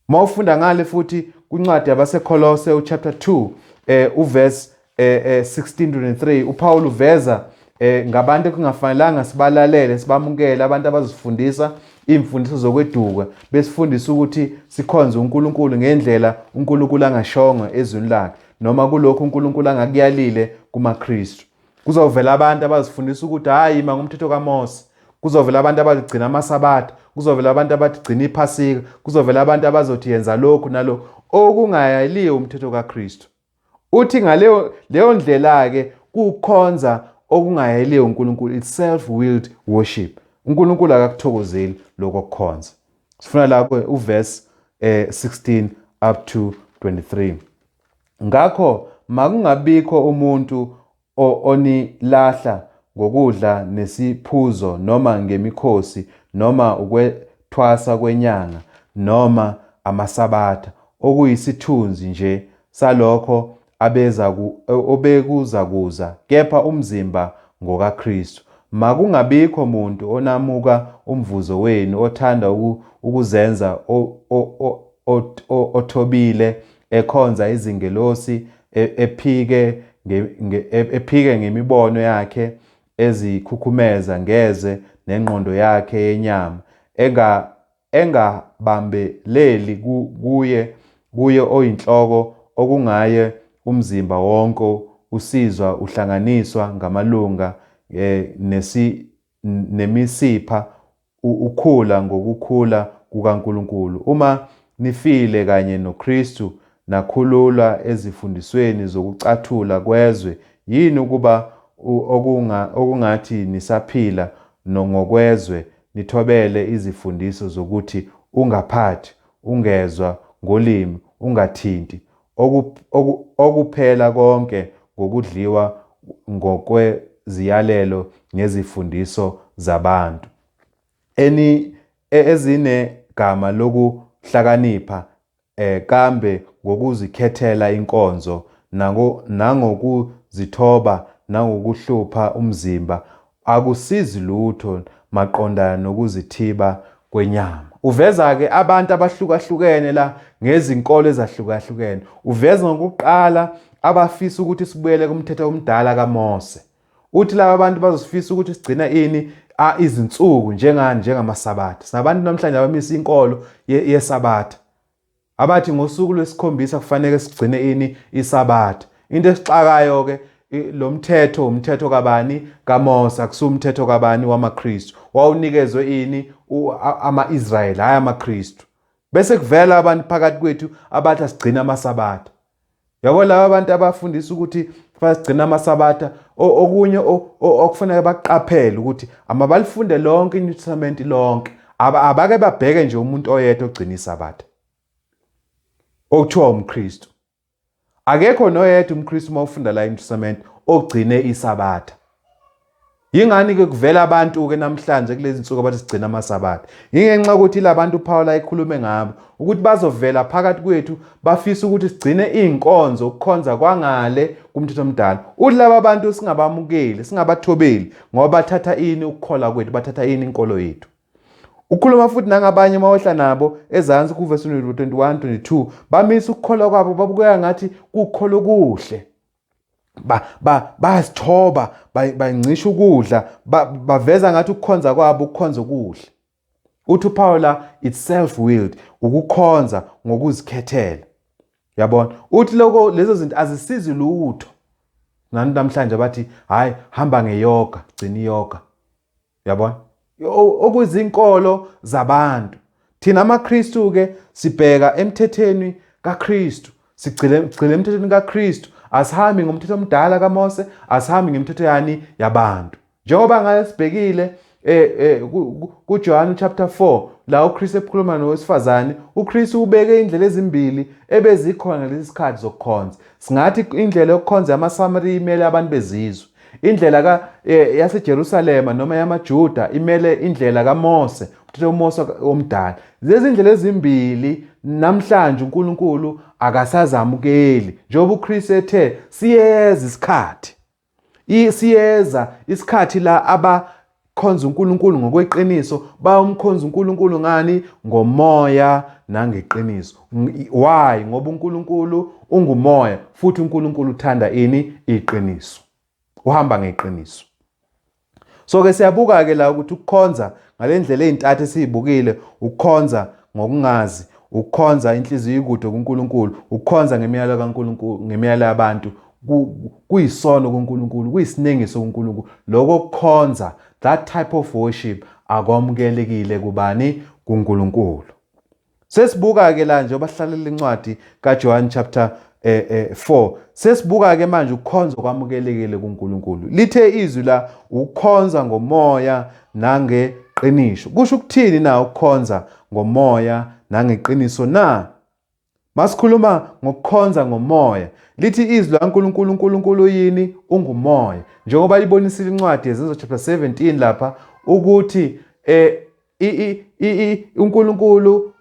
Mawufunda ngale futhi kuncwadi yabaseKolose chapter 2 uverse 16-23, uPaul uveza ngabantu ekungafanelanga sibalalele sibamukele, abantu abazifundisa imfundiso zokweduka besifundisa ukuthi sikhonze uNkulunkulu ngendlela uNkulunkulu angashongo ezweni lakhe, noma kulokho uNkulunkulu angakuyalile kumaKristu. Kuzovela abantu abazifundisa ukuthi hayi ima ngomthetho kaMose, kuzovela abantu abagcina amasabatha, kuzovela abantu abagcina iPhasika, kuzovela abantu abazothi yenza lokhu nalokho okungayaliye umthetho kaKristu. Uthi leyo ndlela ke kukhonza okungayaliye uNkulunkulu, it's self-willed worship. uNkulunkulu akakuthokozeli lokho kukhonza. Sifuna la uverse 16 up to 23. Ngakho makungabikho umuntu onilahla ngokudla nesiphuzo noma ngemikhosi noma ukwethwasa kwenyanga noma amasabatha okuyisithunzi nje salokho obekuzakuza, kepha umzimba ngokaKristu. Makungabikho muntu onamuka umvuzo wenu othanda ukuzenza othobile, ekhonza izingelosi, ephike ngemibono yakhe, ezikhukhumeza ngeze nengqondo yakhe yenyama, engabambeleli kuye oyinhloko, okungaye umzimba wonke usizwa uhlanganiswa ngamalunga nemisipha ukhula ngokukhula kukaNkulunkulu. Uma nifile kanye noKristu nakhululwa ezifundisweni zokucathula kwezwe, yini ukuba okungathi nisaphila ngokwezwe nithobele izifundiso zokuthi ungaphathi, ungezwa ngolimi, ungathinti, okuphela konke ngokudliwa ngokweziyalelo ngezifundiso zabantu ezinegama lokuhlakanipha, kambe ngokuzikhethela inkonzo nangokuzithoba nangokuhlupha umzimba, akusizi lutho maqondana nokuzithiba kwenyama. Uveza ke abantu abahlukahlukene la ngezinkolo ezahlukahlukene. Uveza ngokuqala abafisa ukuthi sibuyele kumthetho omdala kaMose. Uthi laba abantu bazosifisa ukuthi sigcina izinsuku njengamasabatha. Sinabantu namhlanje abamisa inkolo yesabatha. Abathi ngosuku lwesikhombisa kufanele sigcine isabatha. Into esixakayo ke lo mthetho umthetho kabani kaMose, akusumthetho kabani wamaKristu. Wawunikezwe ama-Israyeli, hayi amaKristu. Bese kuvela abantu phakathi kwethu abathi asigcina amasabatha. Yabo laba abantu abafundisa ukuthi basigcina amasabatha, okunye okufanele baqaphele ukuthi amabalifunde lonke iNew Testament lonke, abake babheke nje umuntu oyedwa ogcina isabatha, okuthiwa umKristu. Akekho noyedwa umKristu mawufunda la eNew Testament ogcine isabatha. Yingani ke kuvela abantu ke namhlanje kulezi insuku abathi sigcina amasabatha? Yingenxa ukuthi labantu uPaul ayikhulume ngabo ukuthi bazovela phakathi kwethu bafisa ukuthi sigcine izinkonzo ukukhonza kwangale kumthetho omdala. Uthi laba bantu singabamukeli, singabathobeli ngoba bathatha ukukholwa kwethu, bathatha inkolo yethu. Ukhuluma futhi nangabanye mawehla nabo ezansi kuverse 21-22, bamisa ukukholwa kwabo babukeka ngathi kukholo kuhle. Bazithoba, bancisha ukudla, baveza ngathi ukukhonza kwabo ukukhonza kuhle. Uthi uPaul it's self-willed, ukukhonza ngokuzikhethela. Yabona? Uthi lokho lezo zinto azisizi lutho. Namhlanje bathi hayi hamba ngeyoga, gcina iyoga. Yabona? Okuzinkolo zabantu. Thina amaKristu ke sibheka emthethweni kaKristu, sigcile emthethweni kaKristu. Asihambi ngomthetho omdala kaMose, asihambi ngemithetho yabantu. Njengoba ngaye sibhekile kuJohn chapter 4 la uKristu ekhuluma nowesifazane, uKristu ubeke indlela ezimbili ebezikhona ngalesi sikhathi zokukhonza. Singathi indlela yokukhonza yamaSamariya imele abantu bezizwe. indlela yaseJerusalema noma yamaJuda imele indlela kaMose, uMose omdala. Lezi indlela ezimbili namhlanje uNkulunkulu akasazamukeli. Njengoba uKristu ethe siyeza isikhathi. Siyeza isikhathi la abakhonza uNkulunkulu ngokweqiniso bayomkhonza uNkulunkulu ngani? Ngomoya nangeqiniso. Why? Ngoba uNkulunkulu ungumoya futhi uNkulunkulu uthanda ini? Iqiniso. Uhamba ngeqiniso. So ke siyabuka ke la ukuthi ukukhonza ngalendlela ezintathu esizibukile, ukukhonza ngokungazi, ukukhonza inhliziyo ikude kuNkulunkulu, ukukhonza ngemiyalo kaNkulunkulu, ngemiyalo yabantu, kuyisono kuNkulunkulu, kuyisinengiso kuNkulunkulu. Lokho kukhonza, that type of worship akwamukelekile kubani? kuNkulunkulu. Sesibuka ke la nje obahlalela incwadi kaJohn chapter 4. Sesibuka ke manje ukukhonza kwamukelekile kuNkulunkulu. Lithe izwi la ukukhonza ngomoya nangeqiniso. Kusho ukuthini na ukukhonza ngomoya nangeqiniso na? Masikhuluma ngokukhonza ngomoya, lithi izwi laNkulunkulu, uNkulunkulu yini? Ungumoya. Njengoba libonisile incwadi yeZifundo chapter 17 lapha ukuthi uNkulunkulu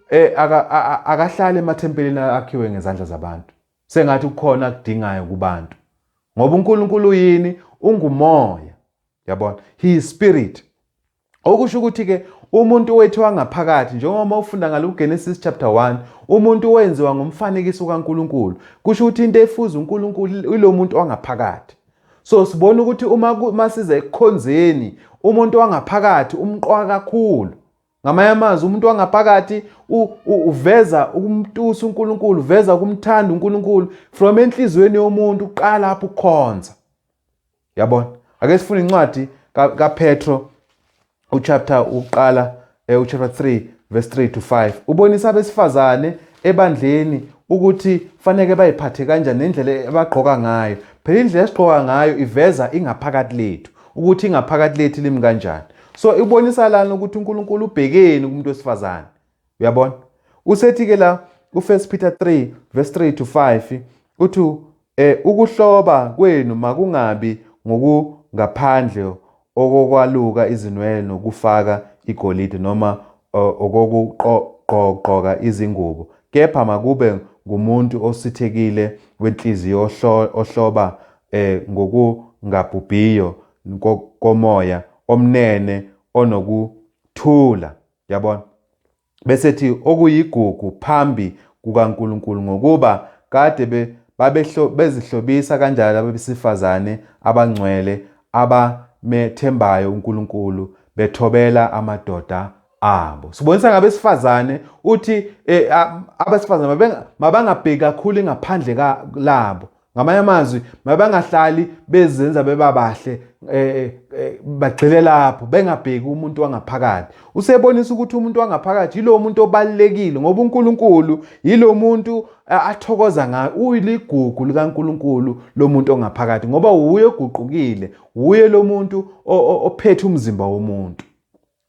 akahlali emathempelini akhiwe ngezandla zabantu. Sengathi kukhona akudingayo kubantu. Ngoba uNkulunkulu yini? Ungumoya. Yabona? He is spirit. Okusho ukuthi ke umuntu wethu wangaphakathi, njengoba ufunda ngalo uGenesis chapter 1, umuntu wenziwa ngomfanekiso kaNkulunkulu. Kusho ukuthi into efuza uNkulunkulu ilo muntu wangaphakathi. So sibona ukuthi uma size ekukhonzeni, umuntu wangaphakathi umqwa kakhulu. Ngamanye amazwi umuntu wangaphakathi uveza ukumtusa uNkulunkulu, uveza ukumthanda uNkulunkulu from enhlizweni yomuntu uqala lapho ukukhonza. Yabona? Ake sifune incwadi kaPetro uchapter 3 verse 3 to 5. Ubonisa abesifazane ebandleni ukuthi faneke bayiphathe kanjani nendlela abagqoka ngayo. Phela indlela esigqoka ngayo iveza ingaphakathi lethu, ukuthi ingaphakathi lethu limi kanjani. So ibonisa lana ukuthi uNkulunkulu ubhekeni kumuntu wesifazane. Uyabona? Usethi ke la u1 Peter 3 verse 3 to 5 uthi ukuhloba kwenu makungabi ngokungaphandle okokwaluka izinwele nokufaka igolide noma okokuqoqa izingubo, kepha makube ngumuntu osithekile wenhliziyo ohloba ngokungabhubhiyo komoya omnene onokuthula. Yabona? Besethi okuyigugu phambi kukaNkulunkulu ngokuba kade bezihlobisa kanjalo abesifazane abangcwele abamethembayo uNkulunkulu bethobela amadoda abo. Sibonisa ngabesifazane uthi abesifazane mabangabheki kakhulu ngaphandle labo. Ngamanye amazwi mabangahlali bezenza bebabahle bagcile lapho bengabheki umuntu wangaphakathi. Usebonisa ukuthi umuntu wangaphakathi yilo muntu obalekile ngoba uNkulunkulu yilo muntu athokoza ngayo, uyiligugu likaNkulunkulu lo muntu ongaphakathi ngoba uye oguqukile, uye lo muntu ophethe umzimba womuntu.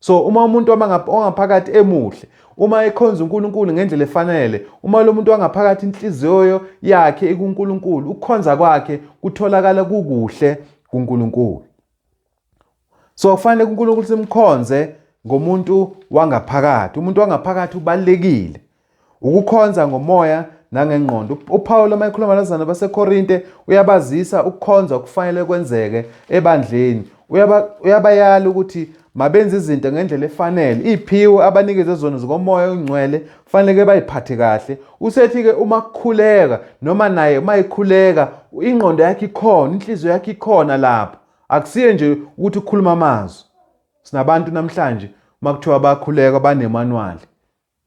So uma umuntu ongaphakathi emuhle, uma ekhonza uNkulunkulu ngendlela efanele, uma lo muntu wangaphakathi inhliziyo yakhe ikuNkulunkulu, ukukhonza kwakhe kutholakala kukuhle kuNkulunkulu. So kufanele uNkulunkulu simkhonze ngomuntu wangaphakathi. Umuntu wangaphakathi ubalekile. Ukukhonza ngomoya nangengqondo. uPaul uma ekhuluma nabazalwane baseKorinte uyabazisa ukukhonza kufanele kwenzeke ebandleni. Uyabayala ukuthi mabenze izinto ngendlela efanele. Iphiwe abanikeze zona zikomoya ongcwele fanele bayiphathe kahle. Usethi ke uma kukhuleka noma naye uma ekhuleka ingqondo yakhe ikhona, inhliziyo yakhe ikhona lapho. Akusiye nje ukuthi ukhuluma amazwi. Sinabantu namhlanje makuthiwa bakhuleka banemanual.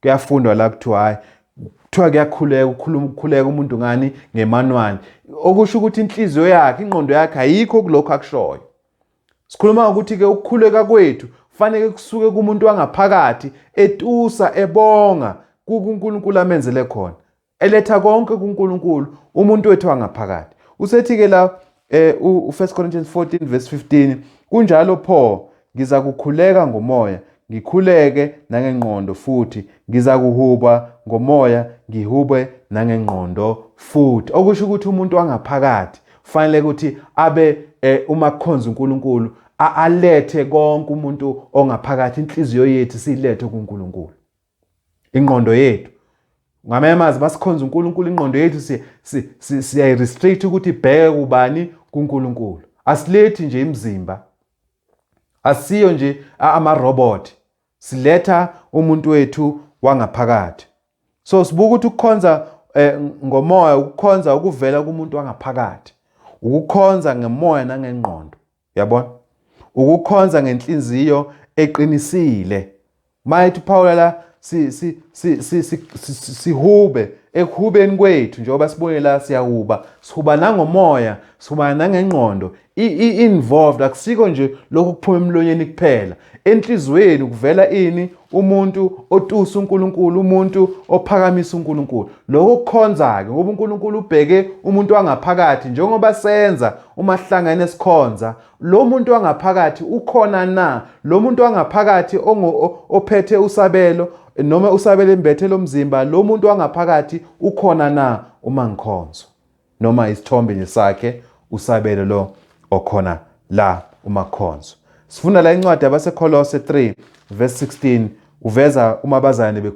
Kuyafundwa la kuthiwa hayi kuthiwa kuyakhuleka ukukhuleka umuntu ngani ngemanual. Okusho ukuthi inhliziyo yakhe, ingqondo yakhe ayikho kulokho akushoyo. Sikhuluma ukuthi ke ukukhuleka kwethu fanele kusuke kumuntu wangaphakathi etusa ebonga kuNkulunkulu amenzele khona. Eletha konke kuNkulunkulu umuntu wethu wangaphakathi. Usethi ke la u1 Corinthians 14 verse 15 kunjalo pho ngiza kukhuleka ngomoya ngikhuleke nangengqondo futhi ngiza kuhuba ngomoya ngihube nangengqondo futhi. Okusho ukuthi umuntu wangaphakathi kufanele ukuthi abe uma kukhonza uNkulunkulu alethe konke umuntu ongaphakathi, inhliziyo yethu silethe kuNkulunkulu. Ingqondo yethu ngamamazi basikhonza uNkulunkulu, ingqondo yethu siya restrict ukuthi ibheke kubani, kuNkulunkulu. Asilethi nje imizimba, asiyo nje ama-robot, siletha umuntu wethu wangaphakathi. So sibuka ukuthi ukukhonza ngomoya, ukukhonza ukuvela kumuntu wangaphakathi, ukukhonza ngemoya nangengqondo, yabona, ukukhonza ngenhliziyo eqinisile. Mayithi Paul la sihube ekuhubeni kwethu, njengoba sibone la siyahuba, sihuba nangomoya, sihuba nangengqondo, involved. Akusiko nje lokhu kuphuma emlonyeni kuphela, enhlizweni kuvela ini, umuntu otusa uNkulunkulu, umuntu ophakamisa uNkulunkulu. Lokho kukhonza-ke ngoba uNkulunkulu ubheke umuntu wangaphakathi, njengoba senza uma sihlangene sikhonza. Lo muntu wangaphakathi ukhona na? Lo muntu wangaphakathi ophethe usabelo noma usabelo embethelo mzimba, lo muntu wangaphakathi ukhona na uma ngikhonzo, noma isithombe nje sakhe usabelo lo okhona la uma khonzo. Sifunda la incwadi yabaseKolose 3 verse 16, uveza uma abazalwane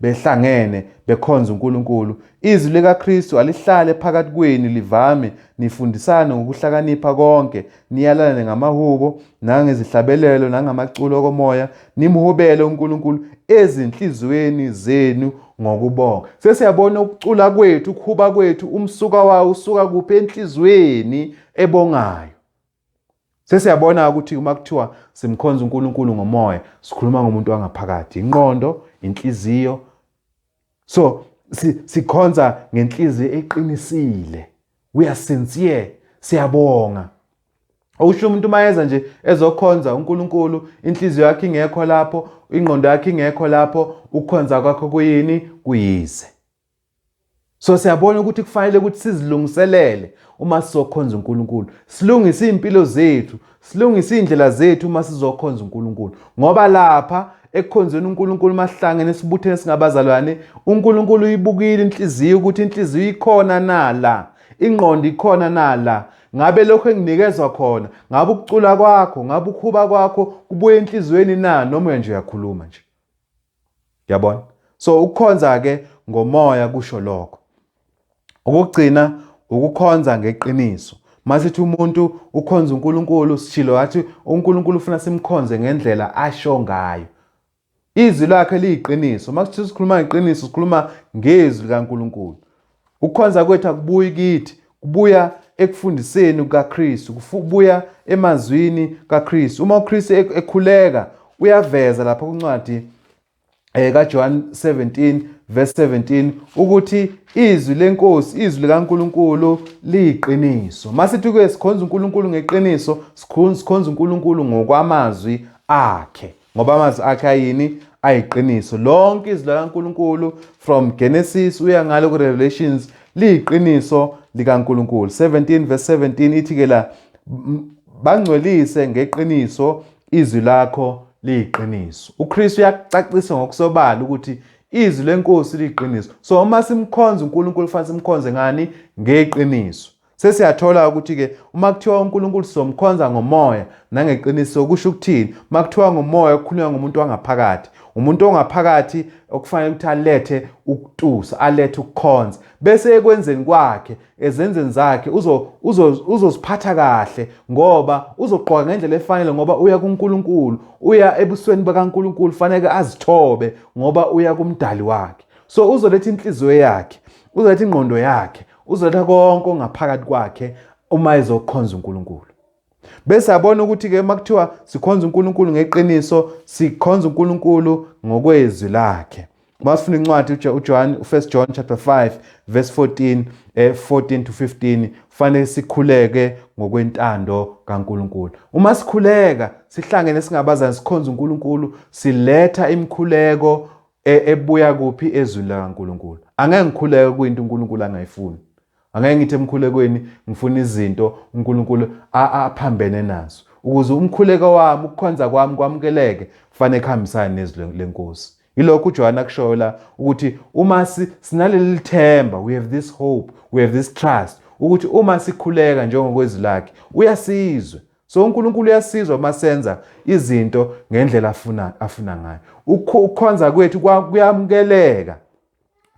behlangene bekhonza uNkulunkulu. Izwi likaKristu alihlale phakathi kwenu, livame, nifundisane ngokuhlakanipha konke, niyalane ngamahubo nangezihlabelelo nangamaculo komoya, nimhubele uNkulunkulu ezinhlizweni zenu ngokubonga. Sesiyabona ukucula kwethu, ukuhuba kwethu, umsuka wawo usuka kuphi? Enhlizweni ebongayo. Sesiyabona ukuthi uma kuthiwa simkhonza uNkulunkulu ngomoya, sikhuluma ngomuntu wangaphakathi, ingqondo, inhliziyo. So sikhonza ngenhliziyo eqinisile, we are sincere, siyabonga. Okusho umuntu mayeza nje ezokhonza uNkulunkulu, inhliziyo yakhe ingekho lapho, ingqondo yakhe ingekho lapho, ukukhonza kwakho kuyini? Kuyize. So siyabona ukuthi kufanele ukuthi sizilungiselele uma sizokhonza uNkulunkulu, silungise impilo zethu, silungise indlela zethu uma sizokhonza uNkulunkulu. Ngoba lapha ekukhonzeni uNkulunkulu masihlangene sibuthene singabazalwane, uNkulunkulu uyibukile inhliziyo ukuthi inhliziyo ikhona nala, ingqondo ikhona nala. Ngabe lokho enginikezwa khona, ngabe ukucula kwakho, ngabe ukuhuba kwakho kubuye enhlizweni na, noma nje uyakhuluma nje. Yabona? So ukukhonza ke ngomoya kusho lokho. Ukugcina ukukhonza ngeqiniso. Masithi umuntu ukhonza uNkulunkulu, sishilo wathi uNkulunkulu ufuna simkhonze ngendlela asho ngayo. Izwi lakhe liyiqiniso. Masithi sikhuluma ngeqiniso, sikhuluma ngezwi likaNkulunkulu. Ukukhonza kwethu akubuyi kithi, kubuya ekufundiseni kukaKristu, kubuya emazwini kaKristu. Uma uKristu ekhuleka, uyaveza lapha kuncwadi kaJohn 17 verse 17 ukuthi izwi leNkosi, izwi likaNkulunkulu liyiqiniso. Masithi ke sikhonza uNkulunkulu ngeqiniso, sikhonza uNkulunkulu ngokwamazwi akhe, ngoba amazwi akhe ayini? Ayiqiniso. Lonke izwi likaNkulunkulu from Genesis uya ngalo kuRevelations liyiqiniso likaNkulunkulu. 17 verse 17 ithi ke la, bangcwelise ngeqiniso, izwi lakho liyiqiniso. uKristu uyakucacisa ngokusobala ukuthi izwi leNkosi liyiqiniso. So uma simkhonza uNkulunkulu fanele simkhonze ngani? Ngeqiniso. Sesiyathola ukuthi ke uma kuthiwa uNkulunkulu somkhonza ngomoya nangeqiniso kusho ukuthini? Uma kuthiwa ngomoya kukhulunywa ngomuntu wangaphakathi, umuntu ongaphakathi okufanele ukuthi alethe ukutusa, alethe ukukhonza, bese ekwenzeni kwakhe, ezenzeni zakhe uzoziphatha kahle, ngoba uzogqoka ngendlela efanele, ngoba uya kuNkulunkulu, uya ebusweni bakaNkulunkulu, fanele azithobe ngoba uya kumdali wakhe. So uzoletha inhliziyo yakhe, uzoletha ingqondo yakhe, uzoletha konke ongaphakathi kwakhe uma ezokhonza uNkulunkulu. Bese yabona ukuthi ke makuthiwa sikhonza uNkulunkulu ngeqiniso, sikhonza uNkulunkulu ngokwezwi lakhe. Masifuna incwadi uJohn 1 John chapter 5 verse 14 to 15, fanele sikhuleke ngokwentando kaNkulunkulu. Uma sikhuleka, sihlangene singabazalwane sikhonza uNkulunkulu, siletha imikhuleko ebuya kuphi? Ezwini likaNkulunkulu. Angeke ngikhuleke kwinto uNkulunkulu angayifuni. Angeke ngithi emkhulekweni ngifuna izinto uNkulunkulu aphambene nazo. Ukuze umkhuleko wami, ukukhonza kwami kwamukeleke, kufanele kuhambisane nezwi leNkosi. Yilokho uJohn akushoyo la ukuthi uma sinaleli themba, we have this hope, we have this trust, ukuthi uma sikhuleka njengokwezwi lakhe uyasizwe. So uNkulunkulu uyasizwa masenza izinto ngendlela afuna ngayo. Ukukhonza kwethu kuyamukeleka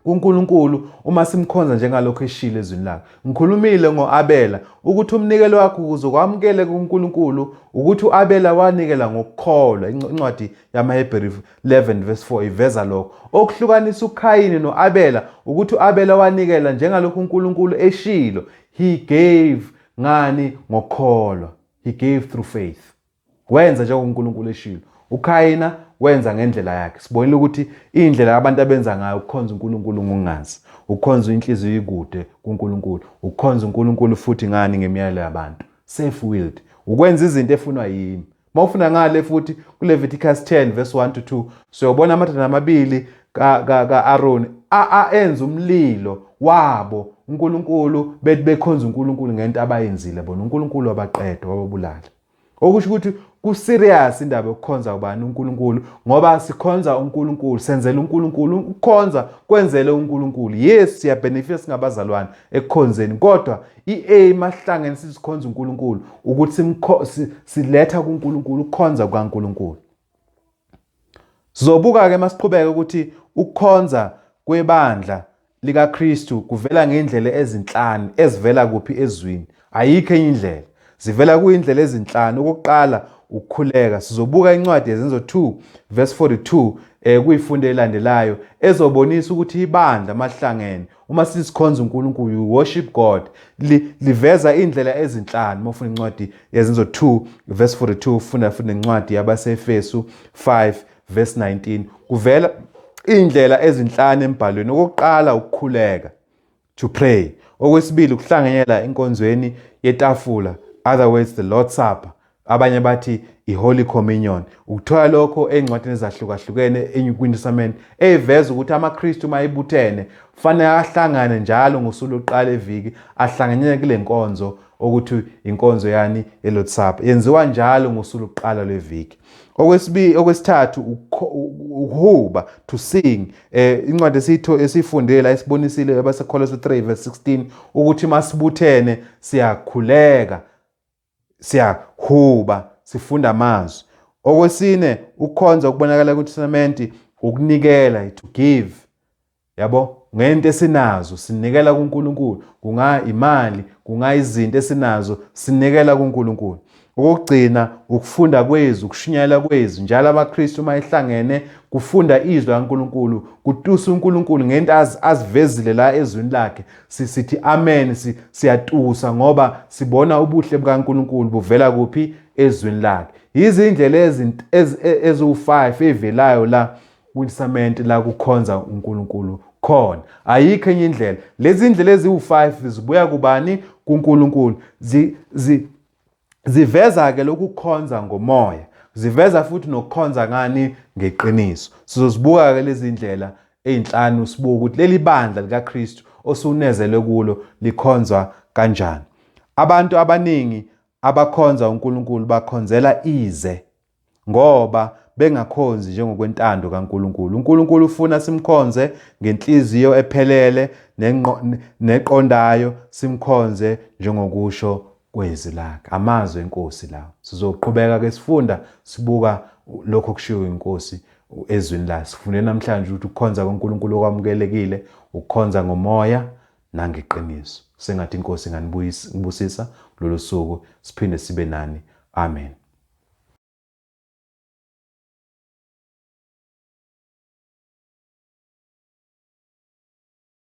uNkulunkulu uma simkhonza njengalokho eshilo ezwini lakhe. Ngikhulumile ngoAbela ukuthi umnikelo wakhe ukuze kwamukeleke kuNkulunkulu ukuthi uAbela wanikela ngokukholwa. Incwadi yamaHebheru 11:4 iveza lokho. Okuhlukanisa uKhayini noAbela ukuthi uAbela wanikela njengalokho uNkulunkulu eshilo. He gave ngani? Ngokukholwa. He gave through faith. Wenza njengoba uNkulunkulu eshilo. uKhayina wenza ngendlela yakhe. Sibonile ukuthi indlela abantu abenza ngayo ukukhonza uNkulunkulu ngongazi. Ukukhonza inhliziyo ikude kuNkulunkulu. Ukukhonza uNkulunkulu futhi ngani? Ngemiyalelo yabantu. Self-willed. Ukwenza izinto efunwa yimi. Mawufuna ngale futhi kuLeviticus 10:1-2 siyobona amadodana amabili kaAroni enza umlilo wabo uNkulunkulu bekhonza uNkulunkulu ngento abayenzile bona. uNkulunkulu wabaqeda wababulala. Okusho ukuthi ku-serious indaba yokukhonza ubani? uNkulunkulu. Ngoba sikhonza uNkulunkulu, senzela uNkulunkulu. Ukukhonza kwenzele uNkulunkulu. Yes, siyabenefita singabazalwane ekukhonzeni, kodwa i-aim asihlangene sithi sikhonza uNkulunkulu ukuthi siletha kuNkulunkulu, ukukhonza kukaNkulunkulu. Sizobuka ke masiqhubeka ukuthi ukukhonza kwebandla likaKristu kuvela ngendlela ezinhlanu ezivela kuphi ezwini. Ayikho enye indlela. Zivela kuyindlela ezinhlanu. Okokuqala ukukhuleka. Sizobuka incwadi yezenzo 2:42 kuyifundo elandelayo ezobonisa ukuthi ibandla mahlangene uma sisikhonza uNkulunkulu, you worship God, liveza indlela ezinhlanu. Mawufuna incwadi yezenzo 2:42 ufunda incwadi yabaseFesu 5:19 kuvela indlela ezinhlanu embhalweni. Okokuqala ukukhuleka, to pray. Okwesibili ukuhlanganyela enkonzweni yetafula, otherwise the Lord's Supper, abanye bathi iHoly Communion. Ukuthola lokho ezincwadini ezahlukahlukene eNyw Testament eveza ukuthi amaKristu mayibuthene kufanele ahlangane njalo ngosuku lokuqala eviki, ahlanganyele kule nkonzo ukuthi inkonzo yani yeLord's Supper. Yenziwa njalo ngosuku lokuqala lweviki. Okwesithathu ukuhuba, to sing. Incwadi esiyifundela esibonisile abaseKolose 3:16 ukuthi masibuthene siyakhuleka, siyahuba, sifunda amazwi. Okwesine ukukhonza ukubonakala kweTestament ukunikela, to give. Yabo, ngento esinazo sinikela kuNkulunkulu. Kunga imali, kunga izinto esinazo sinikela kuNkulunkulu. Okugcina ukufunda kwezwi, ukushunyayela kwezwi. Njalo amaKristu mayihlangene kufunda izwi laNkulunkulu, kutusa uNkulunkulu ngento azivezile la ezwini lakhe. Sithi amen, siyatusa ngoba sibona ubuhle bukaNkulunkulu buvela kuphi? Ezwini lakhe. Izindlela eziwu5 evelayo la kwiTestament la kukhonza uNkulunkulu khona. Ayikho enye indlela. Lezi ndlela eziwu5 zibuya kubani? kuNkulunkulu. Ziveza ke lokukhonza ngomoya. Ziveza futhi nokukhonza ngani? Ngeqiniso. Sizozibuka ke lezi ndlela ezinhlanu sibuka ukuthi leli bandla likaKristu osunezelwe kulo likhonzwa kanjani. Abantu abaningi abakhonza uNkulunkulu bakhonzela ize ngoba bengakhonzi njengokwentando kaNkulunkulu. uNkulunkulu ufuna simkhonze ngenhliziyo ephelele neqondayo, simkhonze njengokusho kwezwi lakhe. Amazwi eNkosi lawo. Sizoqhubeka ke sifunda sibuka lokho kushiwo iNkosi ezwini layo. Sifunde namhlanje ukuthi ukukhonza kaNkulunkulu okwamukelekile, ukukhonza ngomoya nangeqiniso. Sengathi iNkosi inganibusisa kulolu suku, siphinde sibe nani. Amen.